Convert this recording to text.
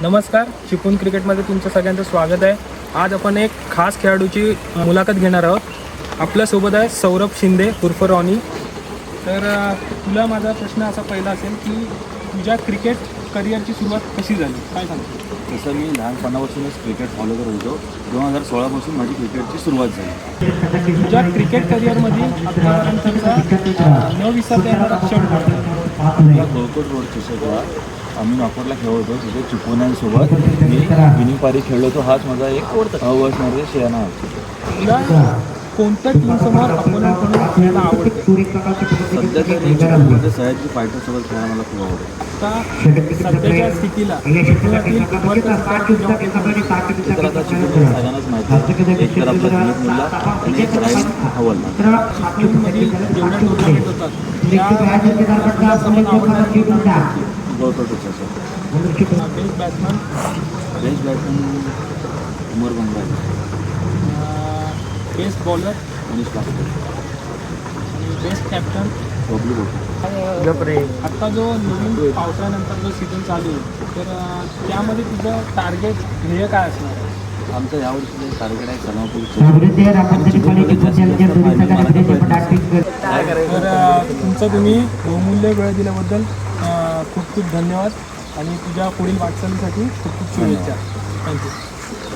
नमस्कार, चिपळूण क्रिकेटमध्ये तुमचं सगळ्यांचं स्वागत आहे. आज आपण एक खास खेळाडूची मुलाखत घेणार आहोत. आपल्यासोबत आहे सौरभ शिंदे उर्फ रॉनी. तर तुला माझा प्रश्न असा पहिला असेल की तुझ्या क्रिकेट करिअरची सुरुवात कशी झाली, काय सांगतो? तसं मी लहानपणापासूनच क्रिकेट फॉलो करत होतो. 2016पासून माझी क्रिकेटची सुरुवात झाली. तुझ्या क्रिकेट करिअरमध्ये आतापर्यंतचा न विसरता येणारा क्षण कोणता? मला कोळकोट रोड चषकला आम्ही नॉकआउटला खेळत होतो. तिथे चिपळूणसोबत मी विनिंग पारी खेळलो होतो. हाच माझा एक वर्षमध्ये शेणा होता. तुला कोणत्या टीमसमोर अपोनंट म्हणून खेळायला आवडतं? सध्या तरी चिपळूणमध्ये सह्याद्री फायटरसोबत खेळायला मला खूप आवडतं. आता सध्याच्या स्थितीला चिपळूणातील महत्त्वाचं काय तुझ्या ते तर आता चिपळूणमध्ये सगळ्यांनाच माहिती आहे. एक तर आपला दिलीप मुल्ला आणि एक राहील हवालदार. चिपळूणमधील जेवढ्या टुर्नामेंट होतात त्या सर्वात आवडणारी कोळकोट चषक. बेस्ट बॅट्समन, बेस्ट बॅट्समन उमर बंगाल, बेस्ट बॉलर मनीष पास्कर, आणि बेस्ट कॅप्टन बबलू बोटे. आत्ता जो नवीन पावसाळ्यानंतर जो सीझन चालू आहे तर त्यामध्ये तुझं टार्गेट ध्येय काय असणार? आमचं यावर्षी टार्गेट आहे तर तुमचं तुम्ही बहुमूल्य वेळ दिल्याबद्दल खूप खूप धन्यवाद आणि तुझ्या पुढील वाटचालीसाठी खूप खूप शुभेच्छा. थँक्यू.